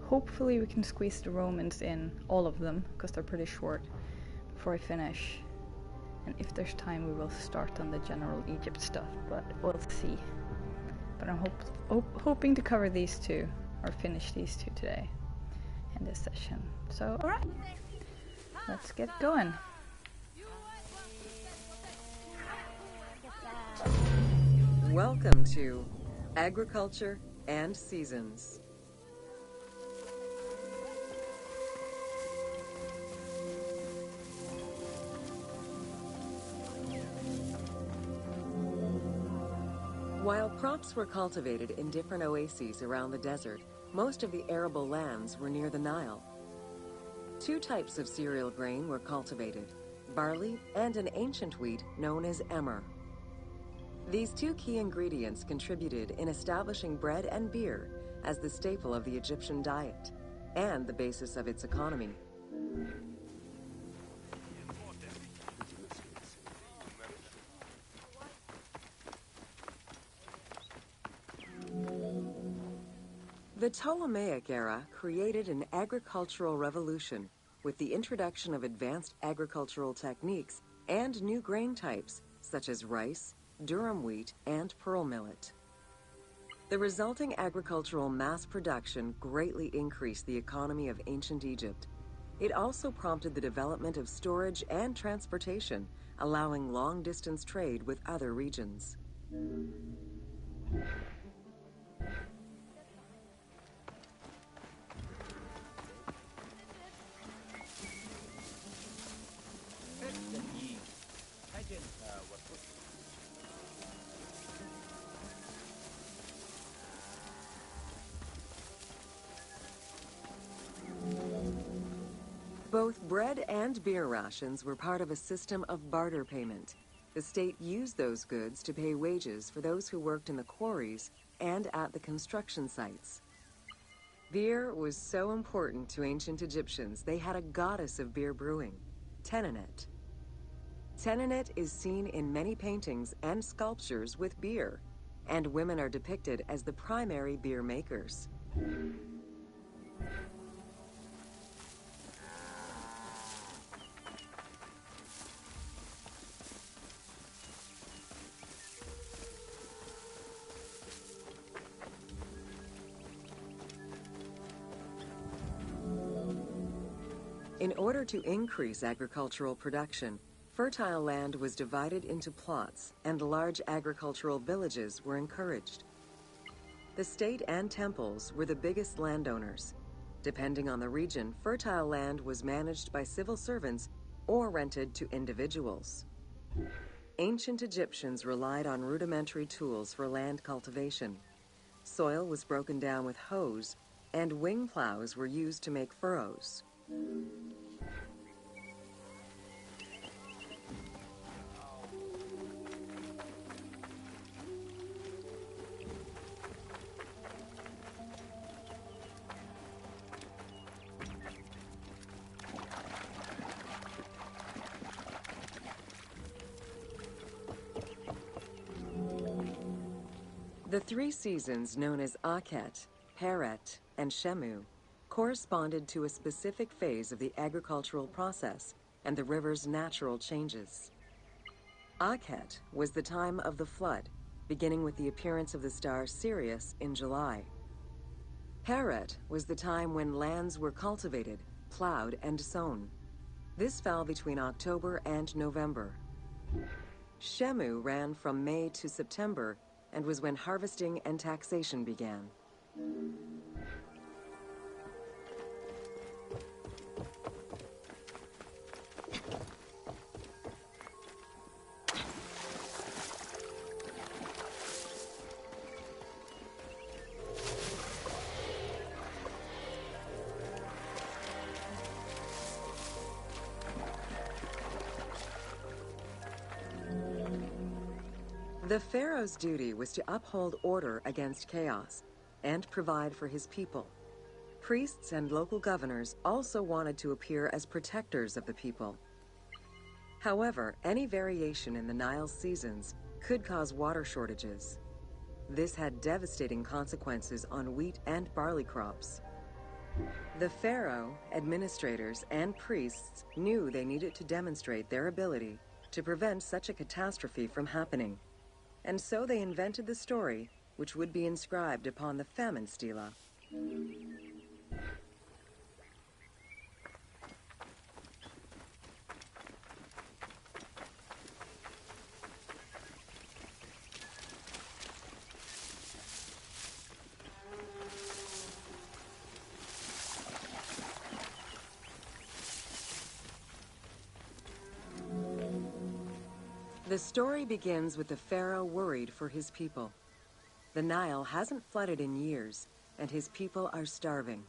hopefully we can squeeze the Romans in, all of them, because they're pretty short, before I finish. And if there's time, we will start on the general Egypt stuff, but we'll see. But I'm hoping to cover these two, or finish these two today in this session. So, alright, let's get going. Welcome to Agriculture and Seasons. While crops were cultivated in different oases around the desert, most of the arable lands were near the Nile. Two types of cereal grain were cultivated, barley and an ancient wheat known as emmer. These two key ingredients contributed in establishing bread and beer as the staple of the Egyptian diet and the basis of its economy. The Ptolemaic era created an agricultural revolution with the introduction of advanced agricultural techniques and new grain types such as rice, durum wheat, and pearl millet. The resulting agricultural mass production greatly increased the economy of ancient Egypt. It also prompted the development of storage and transportation, allowing long-distance trade with other regions. Both bread and beer rations were part of a system of barter payment. The state used those goods to pay wages for those who worked in the quarries and at the construction sites. Beer was so important to ancient Egyptians, they had a goddess of beer brewing, Tenenet. Tenenet is seen in many paintings and sculptures with beer, and women are depicted as the primary beer makers. In order to increase agricultural production, fertile land was divided into plots and large agricultural villages were encouraged. The state and temples were the biggest landowners. Depending on the region, fertile land was managed by civil servants or rented to individuals. Ancient Egyptians relied on rudimentary tools for land cultivation. Soil was broken down with hoes, and wing plows were used to make furrows. The three seasons known as Akhet, Peret, and Shemu corresponded to a specific phase of the agricultural process and the river's natural changes. Akhet was the time of the flood, beginning with the appearance of the star Sirius in July. Peret was the time when lands were cultivated, plowed, and sown. This fell between October and November. Shemu ran from May to September and was when harvesting and taxation began. The pharaoh's duty was to uphold order against chaos and provide for his people. Priests and local governors also wanted to appear as protectors of the people. However, any variation in the Nile's seasons could cause water shortages. This had devastating consequences on wheat and barley crops. The pharaoh, administrators, and priests knew they needed to demonstrate their ability to prevent such a catastrophe from happening. And so they invented the story, which would be inscribed upon the famine stela. The story begins with the pharaoh worried for his people. The Nile hasn't flooded in years, and his people are starving.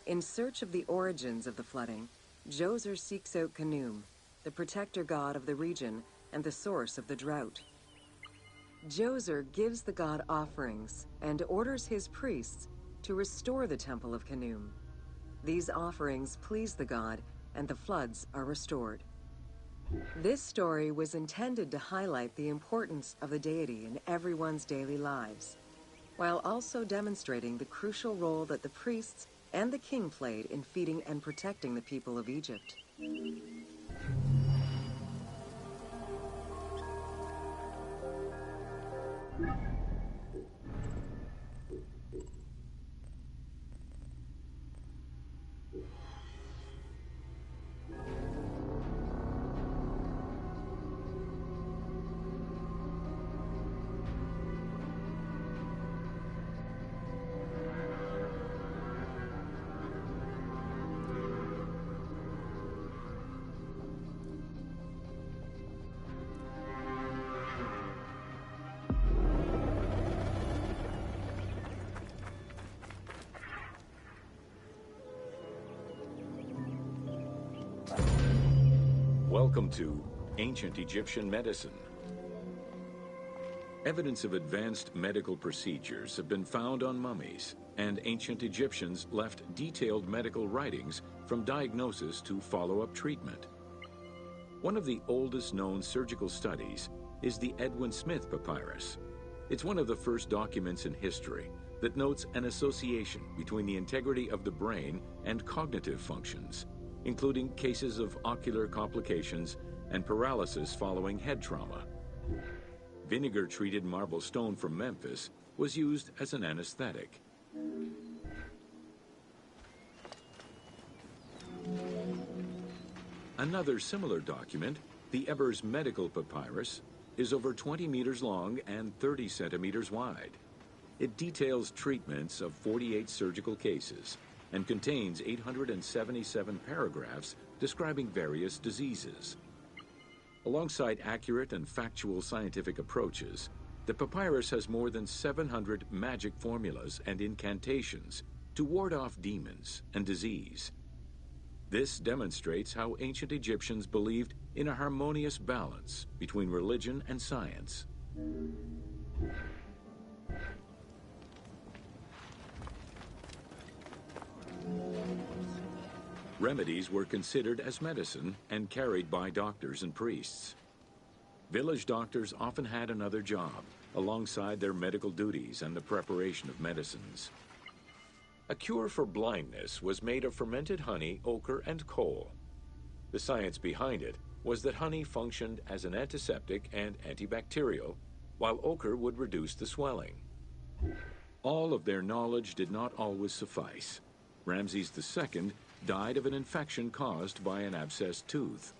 In search of the origins of the flooding, Djoser seeks out Khnum, the protector god of the region and the source of the drought. Djoser gives the god offerings and orders his priests to restore the temple of Khnum. These offerings please the god, and the floods are restored. This story was intended to highlight the importance of the deity in everyone's daily lives, while also demonstrating the crucial role that the priests and the king played in feeding and protecting the people of Egypt. Welcome to Ancient Egyptian Medicine. Evidence of advanced medical procedures have been found on mummies, and ancient Egyptians left detailed medical writings from diagnosis to follow-up treatment. One of the oldest known surgical studies is the Edwin Smith Papyrus. It's one of the first documents in history that notes an association between the integrity of the brain and cognitive functions, including cases of ocular complications and paralysis following head trauma. Vinegar-treated marble stone from Memphis was used as an anesthetic. Another similar document, the Ebers Medical Papyrus, is over 20 meters long and 30 centimeters wide. It details treatments of 48 surgical cases and contains 877 paragraphs describing various diseases. Alongside accurate and factual scientific approaches, the papyrus has more than 700 magic formulas and incantations to ward off demons and disease. This demonstrates how ancient Egyptians believed in a harmonious balance between religion and science. Remedies were considered as medicine and carried by doctors and priests. Village doctors often had another job alongside their medical duties and the preparation of medicines. A cure for blindness was made of fermented honey, ochre, and coal. The science behind it was that honey functioned as an antiseptic and antibacterial, while ochre would reduce the swelling. All of their knowledge did not always suffice. Ramses II died of an infection caused by an abscessed tooth.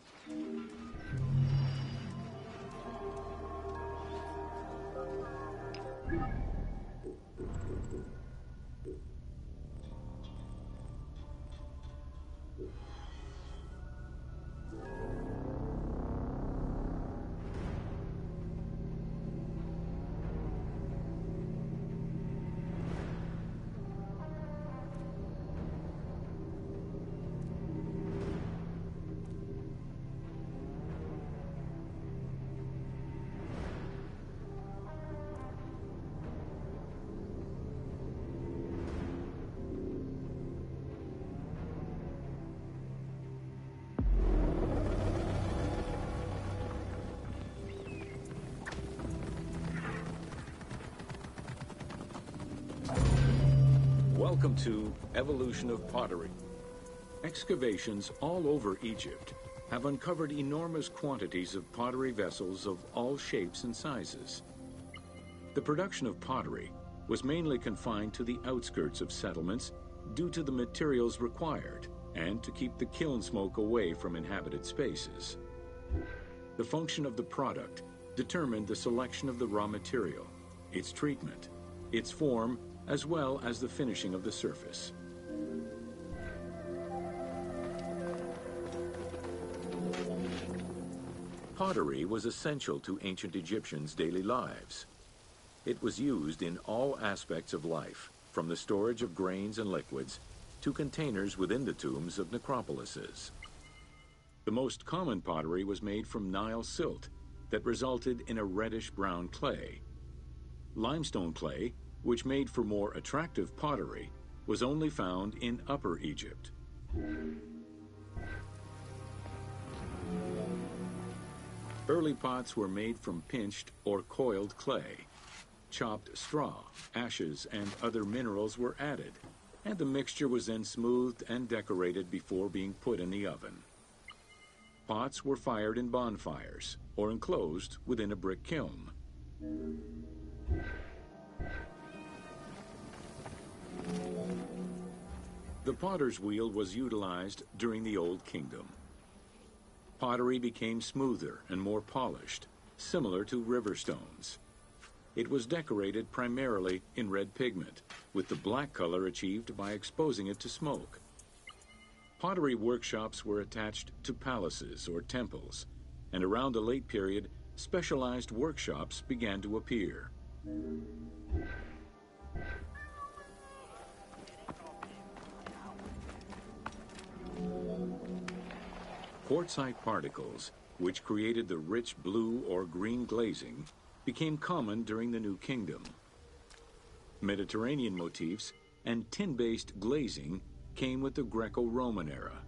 Welcome to Evolution of Pottery. Excavations all over Egypt have uncovered enormous quantities of pottery vessels of all shapes and sizes. The production of pottery was mainly confined to the outskirts of settlements due to the materials required and to keep the kiln smoke away from inhabited spaces. The function of the product determined the selection of the raw material, its treatment, its form, as well as the finishing of the surface. Pottery was essential to ancient Egyptians' daily lives. It was used in all aspects of life, from the storage of grains and liquids to containers within the tombs of necropolises. The most common pottery was made from Nile silt that resulted in a reddish-brown clay. Limestone clay, which made for more attractive pottery, was only found in Upper Egypt. Early pots were made from pinched or coiled clay. Chopped straw, ashes, and other minerals were added, and the mixture was then smoothed and decorated before being put in the oven. Pots were fired in bonfires or enclosed within a brick kiln. The potter's wheel was utilized during the Old Kingdom. Pottery became smoother and more polished, similar to river stones. It was decorated primarily in red pigment, with the black color achieved by exposing it to smoke. Pottery workshops were attached to palaces or temples, and around the late period, specialized workshops began to appear. Quartzite particles, which created the rich blue or green glazing, became common during the New Kingdom. Mediterranean motifs and tin-based glazing came with the Greco-Roman era.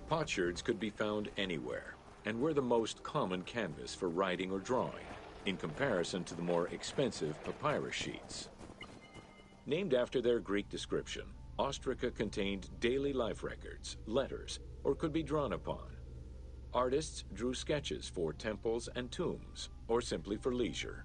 Potsherds could be found anywhere and were the most common canvas for writing or drawing, in comparison to the more expensive papyrus sheets. Named after their Greek description, ostraca contained daily life records, letters, or could be drawn upon. Artists drew sketches for temples and tombs, or simply for leisure.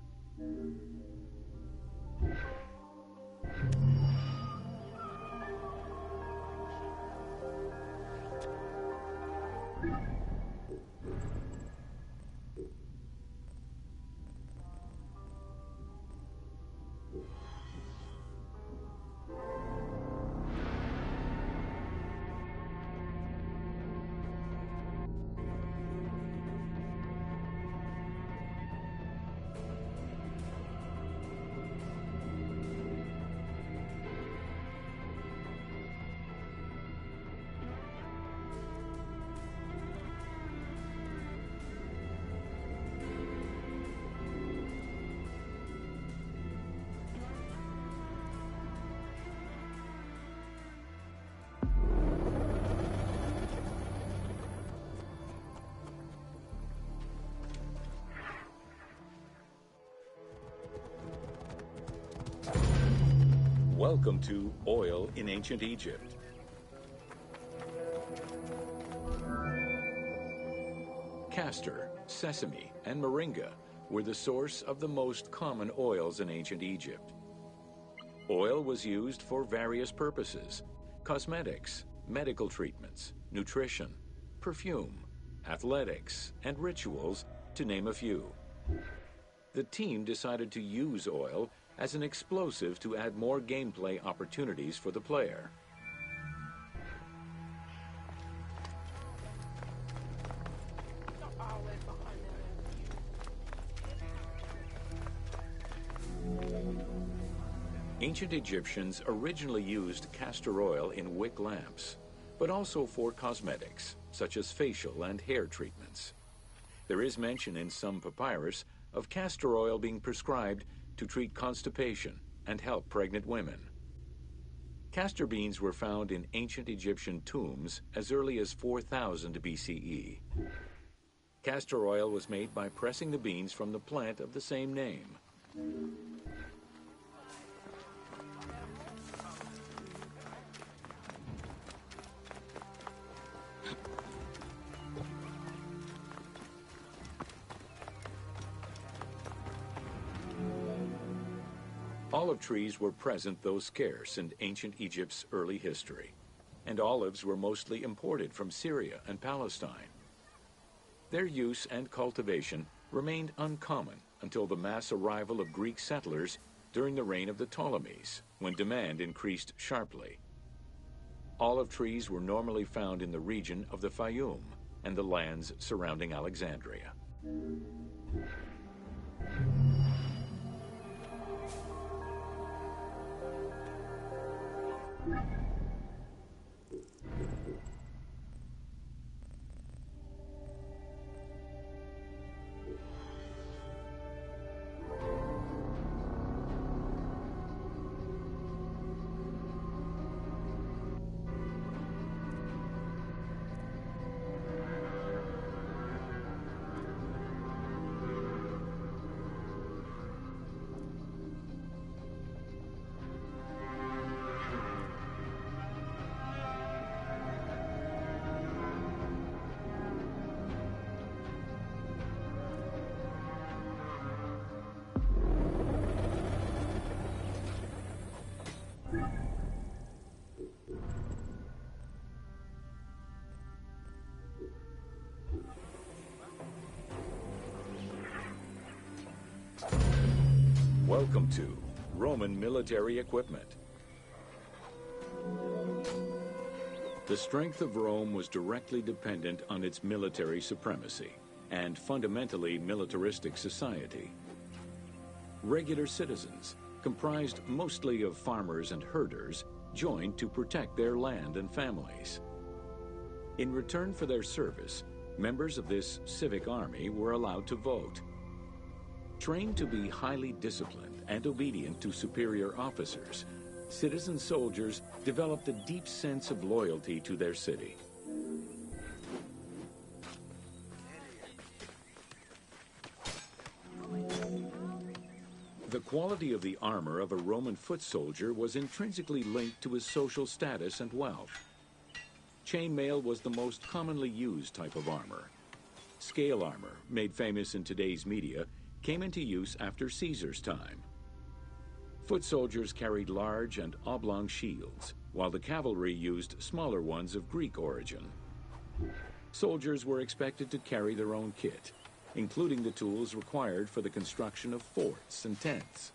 Welcome to Oil in Ancient Egypt. Castor, sesame, and moringa were the source of the most common oils in ancient Egypt. Oil was used for various purposes: cosmetics, medical treatments, nutrition, perfume, athletics, and rituals, to name a few. The team decided to use oil as an explosive to add more gameplay opportunities for the player. Ancient Egyptians originally used castor oil in wick lamps, but also for cosmetics, such as facial and hair treatments. There is mention in some papyrus of castor oil being prescribed to treat constipation and help pregnant women. Castor beans were found in ancient Egyptian tombs as early as 4000 BCE. Castor oil was made by pressing the beans from the plant of the same name. Olive trees were present, though scarce, in ancient Egypt's early history, and olives were mostly imported from Syria and Palestine. Their use and cultivation remained uncommon until the mass arrival of Greek settlers during the reign of the Ptolemies, when demand increased sharply. Olive trees were normally found in the region of the Fayum and the lands surrounding Alexandria. Welcome to Roman military equipment. The strength of Rome was directly dependent on its military supremacy and fundamentally militaristic society. Regular citizens, comprised mostly of farmers and herders, joined to protect their land and families. In return for their service, members of this civic army were allowed to vote. Trained to be highly disciplined and obedient to superior officers, citizen soldiers developed a deep sense of loyalty to their city. The quality of the armor of a Roman foot soldier was intrinsically linked to his social status and wealth. Chainmail was the most commonly used type of armor. Scale armor, made famous in today's media, came into use after Caesar's time. Foot soldiers carried large and oblong shields, while the cavalry used smaller ones of Greek origin. Soldiers were expected to carry their own kit, including the tools required for the construction of forts and tents.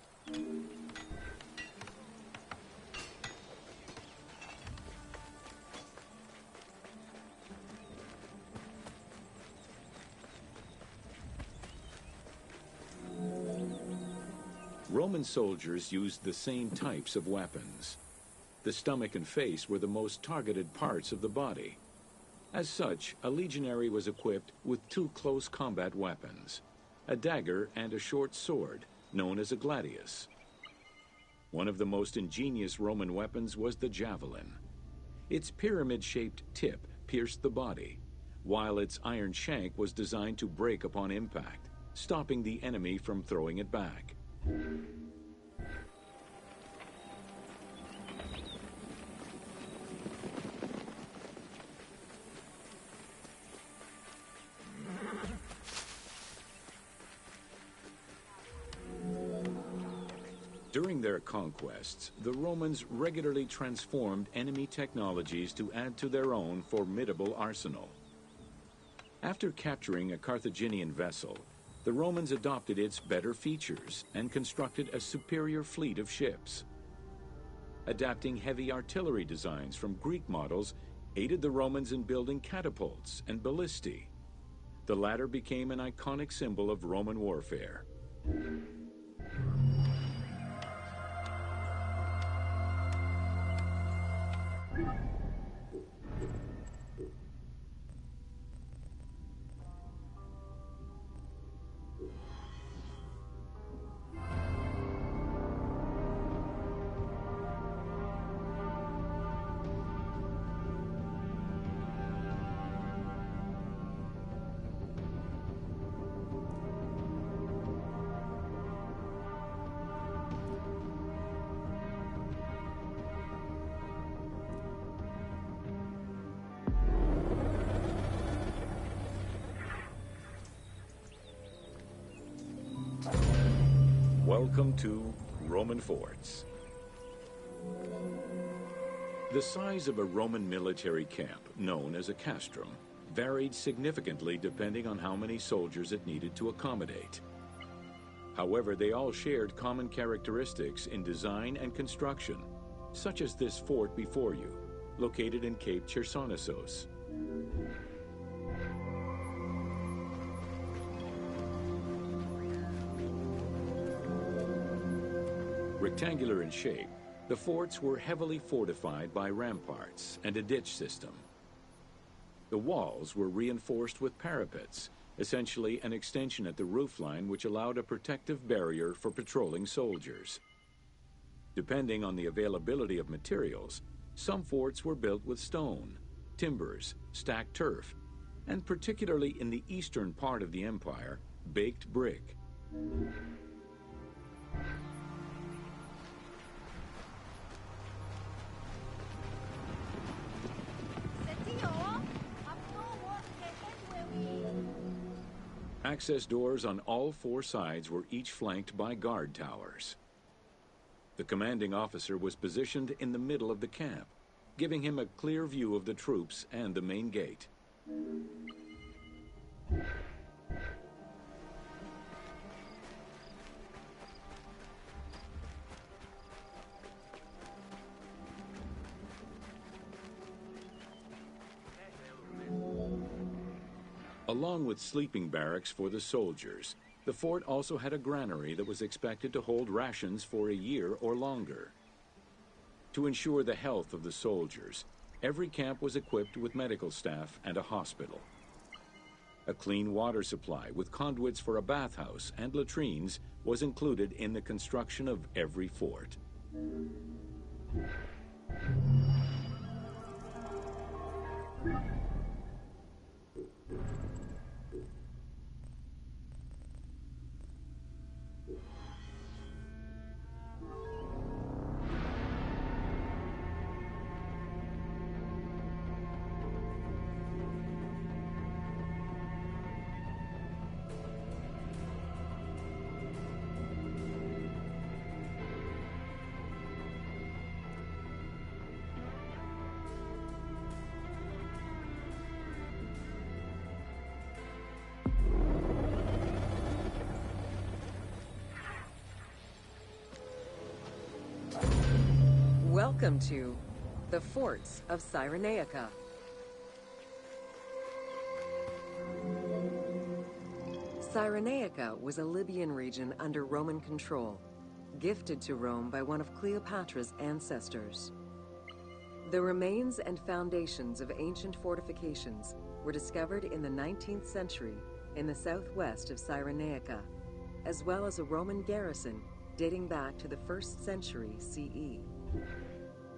Roman soldiers used the same types of weapons. The stomach and face were the most targeted parts of the body. As such, a legionary was equipped with two close combat weapons, a dagger and a short sword, known as a gladius. One of the most ingenious Roman weapons was the javelin. Its pyramid-shaped tip pierced the body, while its iron shank was designed to break upon impact, stopping the enemy from throwing it back. During their conquests, the Romans regularly transformed enemy technologies to add to their own formidable arsenal. After capturing a Carthaginian vessel, the Romans adopted its better features and constructed a superior fleet of ships. Adapting heavy artillery designs from Greek models aided the Romans in building catapults and ballistae. The latter became an iconic symbol of Roman warfare. Welcome to Roman forts. The size of a Roman military camp, known as a castrum, varied significantly depending on how many soldiers it needed to accommodate. However, they all shared common characteristics in design and construction, such as this fort before you, located in Cape Chersonesos. Rectangular in shape, the forts were heavily fortified by ramparts and a ditch system. The walls were reinforced with parapets, essentially an extension at the roofline which allowed a protective barrier for patrolling soldiers. Depending on the availability of materials, some forts were built with stone, timbers, stacked turf, and particularly in the eastern part of the empire, baked brick. Access doors on all four sides were each flanked by guard towers. The commanding officer was positioned in the middle of the camp, giving him a clear view of the troops and the main gate. Along with sleeping barracks for the soldiers, the fort also had a granary that was expected to hold rations for a year or longer. To ensure the health of the soldiers, every camp was equipped with medical staff and a hospital. A clean water supply with conduits for a bathhouse and latrines was included in the construction of every fort. Welcome to the Forts of Cyrenaica. Cyrenaica was a Libyan region under Roman control, gifted to Rome by one of Cleopatra's ancestors. The remains and foundations of ancient fortifications were discovered in the 19th century in the southwest of Cyrenaica, as well as a Roman garrison dating back to the 1st century CE.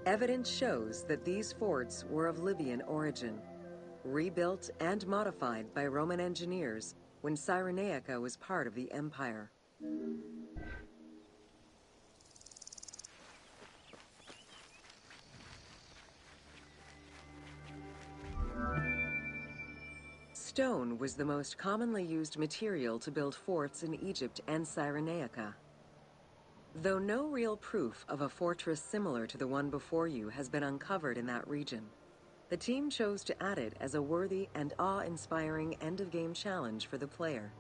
Evidence shows that these forts were of Libyan origin, rebuilt and modified by Roman engineers when Cyrenaica was part of the empire. Stone was the most commonly used material to build forts in Egypt and Cyrenaica. Though no real proof of a fortress similar to the one before you has been uncovered in that region, the team chose to add it as a worthy and awe-inspiring end-of-game challenge for the player.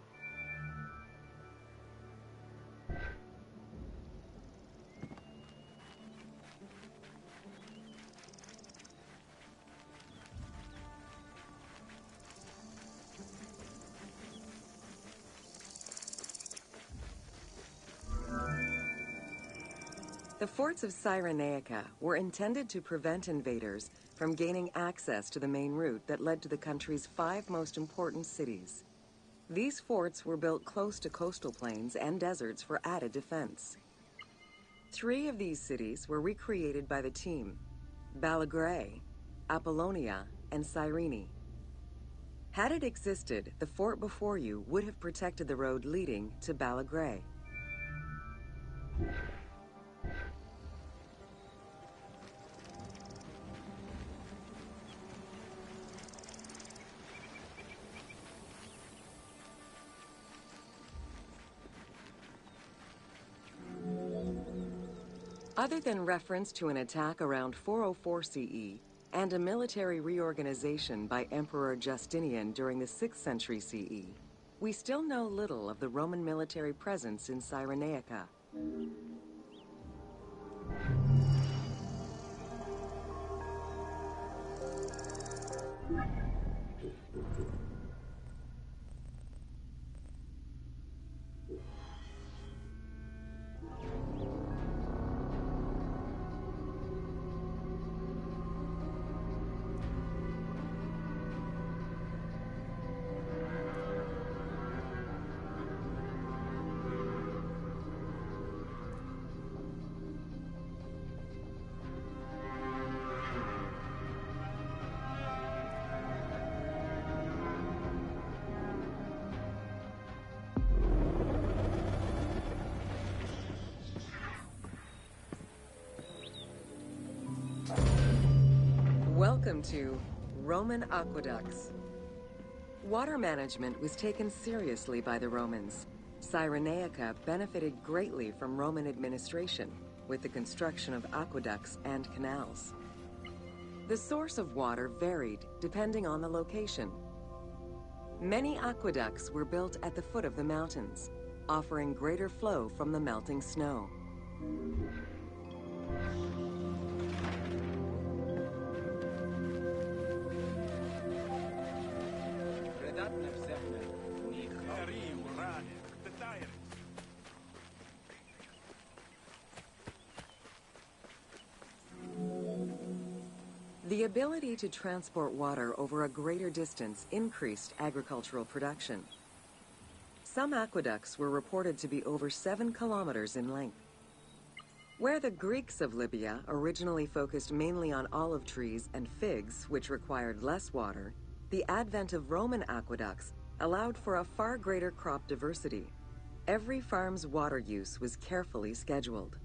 The forts of Cyrenaica were intended to prevent invaders from gaining access to the main route that led to the country's 5 most important cities. These forts were built close to coastal plains and deserts for added defense. 3 of these cities were recreated by the team: Balagrae, Apollonia, and Cyrene. Had it existed, the fort before you would have protected the road leading to Balagrae. Other than reference to an attack around 404 CE and a military reorganization by Emperor Justinian during the 6th century CE, we still know little of the Roman military presence in Cyrenaica. Welcome to Roman Aqueducts. Water management was taken seriously by the Romans. Cyrenaica benefited greatly from Roman administration with the construction of aqueducts and canals. The source of water varied depending on the location. Many aqueducts were built at the foot of the mountains, offering greater flow from the melting snow. The ability to transport water over a greater distance increased agricultural production. Some aqueducts were reported to be over 7 kilometers in length. Where the Greeks of Libya originally focused mainly on olive trees and figs, which required less water, the advent of Roman aqueducts allowed for a far greater crop diversity. Every farm's water use was carefully scheduled.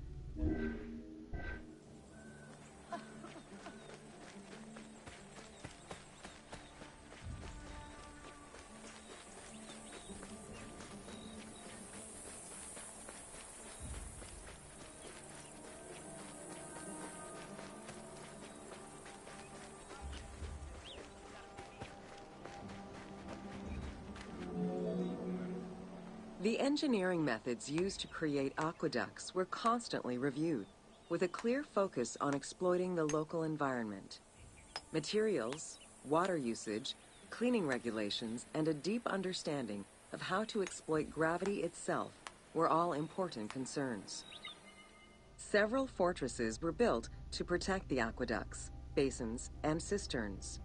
The engineering methods used to create aqueducts were constantly reviewed, with a clear focus on exploiting the local environment. Materials, water usage, cleaning regulations, and a deep understanding of how to exploit gravity itself were all important concerns. Several fortresses were built to protect the aqueducts, basins, and cisterns.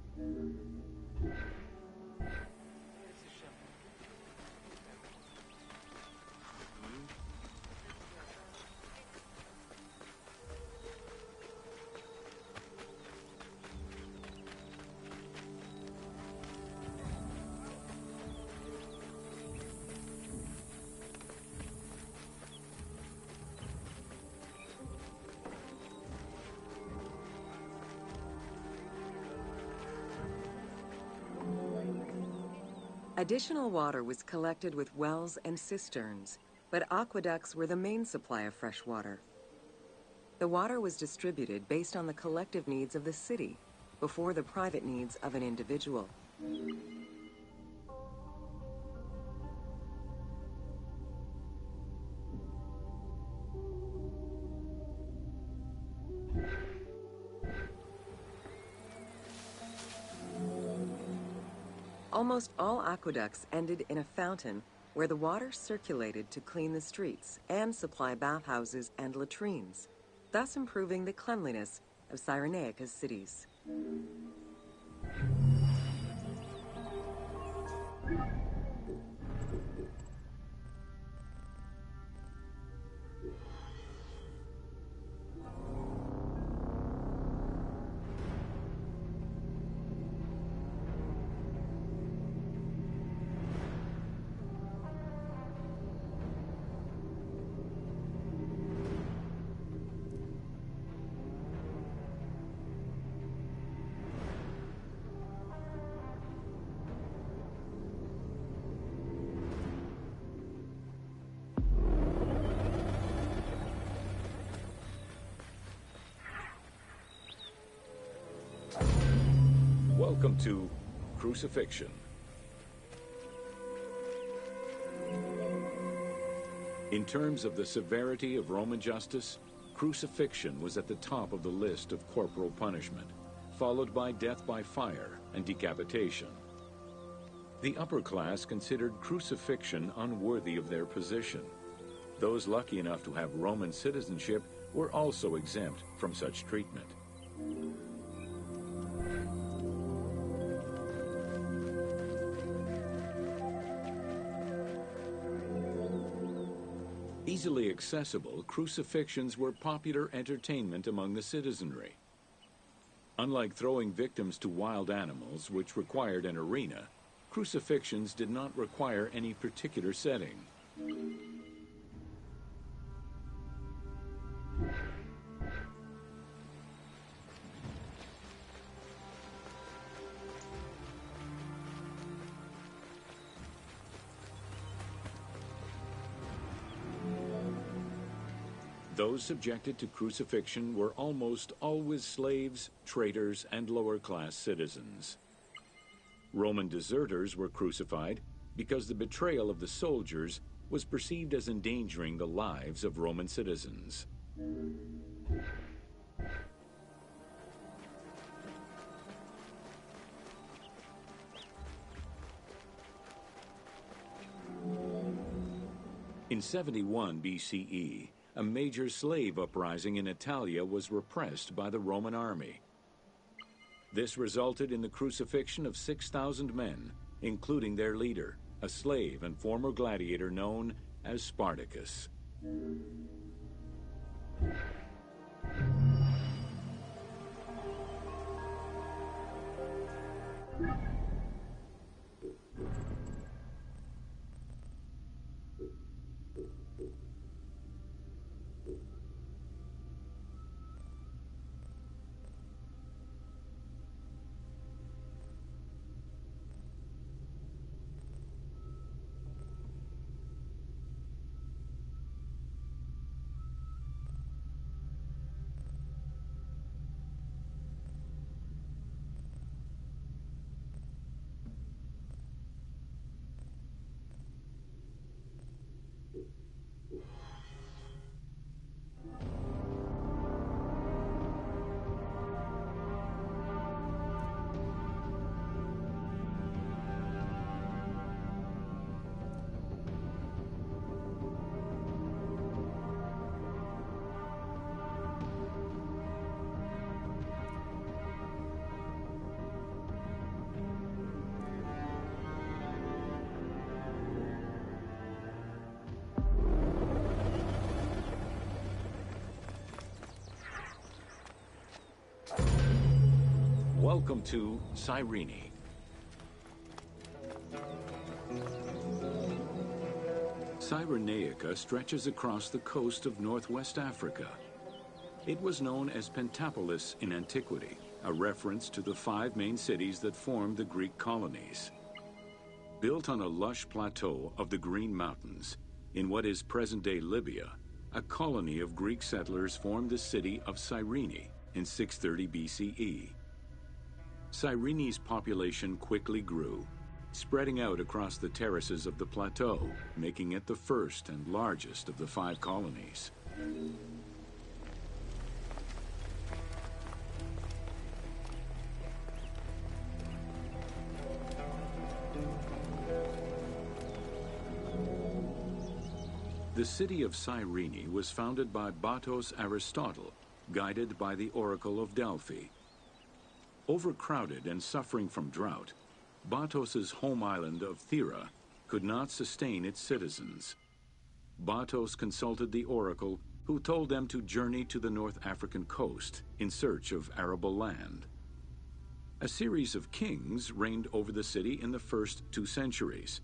Additional water was collected with wells and cisterns, but aqueducts were the main supply of fresh water. The water was distributed based on the collective needs of the city before the private needs of an individual. Almost all aqueducts ended in a fountain where the water circulated to clean the streets and supply bathhouses and latrines, thus improving the cleanliness of Cyrenaica's cities. Welcome to Crucifixion. In terms of the severity of Roman justice, crucifixion was at the top of the list of corporal punishment, followed by death by fire and decapitation. The upper class considered crucifixion unworthy of their position. Those lucky enough to have Roman citizenship were also exempt from such treatment. Easily accessible, crucifixions were popular entertainment among the citizenry. Unlike throwing victims to wild animals, which required an arena, crucifixions did not require any particular setting. Those subjected to crucifixion were almost always slaves, traitors, and lower-class citizens. Roman deserters were crucified because the betrayal of the soldiers was perceived as endangering the lives of Roman citizens. In 71 BCE, a major slave uprising in Italia was repressed by the Roman army. This resulted in the crucifixion of 6,000 men, including their leader, a slave and former gladiator known as Spartacus. Welcome to Cyrene. Cyrenaica stretches across the coast of northwest Africa. It was known as Pentapolis in antiquity, a reference to the 5 main cities that formed the Greek colonies. Built on a lush plateau of the Green Mountains, in what is present-day Libya, a colony of Greek settlers formed the city of Cyrene in 630 BCE. Cyrene's population quickly grew, spreading out across the terraces of the plateau, making it the first and largest of the 5 colonies. The city of Cyrene was founded by Batos Aristotle, guided by the Oracle of Delphi. Overcrowded and suffering from drought, Batos's home island of Thera could not sustain its citizens. Batos consulted the oracle, who told them to journey to the North African coast in search of arable land. A series of kings reigned over the city in the first 2 centuries.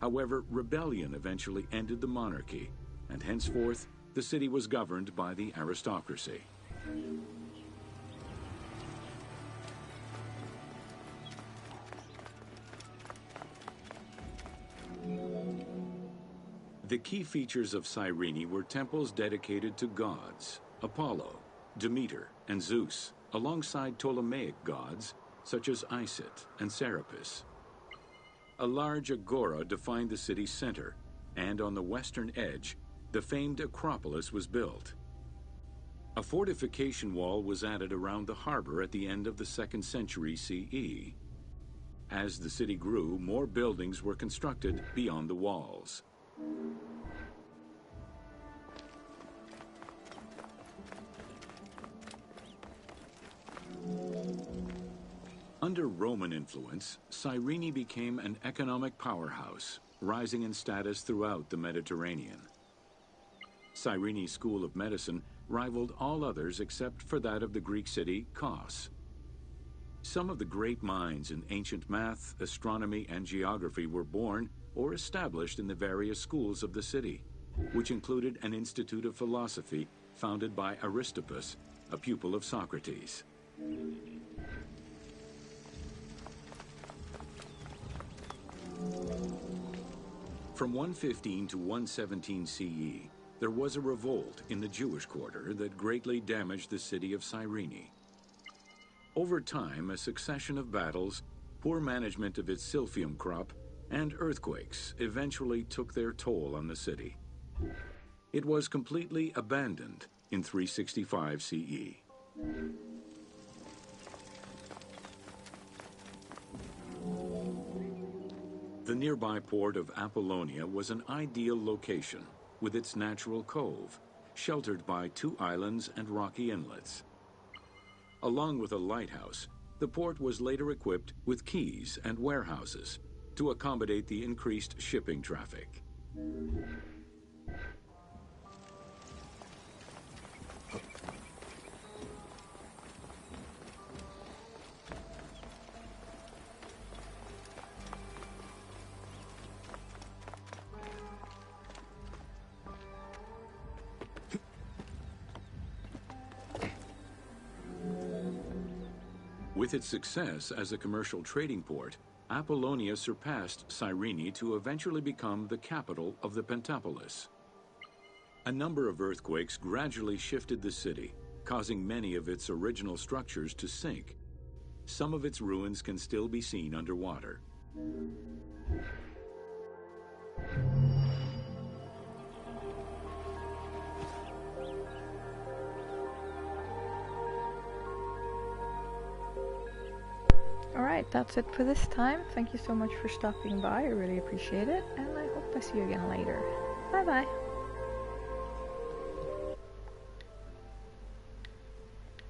However, rebellion eventually ended the monarchy, and henceforth the city was governed by the aristocracy. The key features of Cyrene were temples dedicated to gods, Apollo, Demeter, and Zeus, alongside Ptolemaic gods such as Isit and Serapis. A large agora defined the city's center, and on the western edge, the famed Acropolis was built. A fortification wall was added around the harbor at the end of the 2nd century CE. As the city grew, more buildings were constructed beyond the walls. Under Roman influence, Cyrene became an economic powerhouse, rising in status throughout the Mediterranean. Cyrene's School of Medicine rivaled all others except for that of the Greek city Kos. Some of the great minds in ancient math, astronomy, and geography were born or established in the various schools of the city, which included an institute of philosophy founded by Aristippus, a pupil of Socrates. From 115 to 117 CE, there was a revolt in the Jewish quarter that greatly damaged the city of Cyrene. Over time, a succession of battles, poor management of its silphium crop, and earthquakes eventually took their toll on the city. It was completely abandoned in 365 CE. The nearby port of Apollonia was an ideal location, with its natural cove, sheltered by 2 islands and rocky inlets. Along with a lighthouse, the port was later equipped with quays and warehouses to accommodate the increased shipping traffic. With its success as a commercial trading port, Apollonia surpassed Cyrene to eventually become the capital of the Pentapolis. A number of earthquakes gradually shifted the city, causing many of its original structures to sink. Some of its ruins can still be seen underwater. Alright, that's it for this time. Thank you so much for stopping by. I really appreciate it, and I hope I see you again later. Bye bye!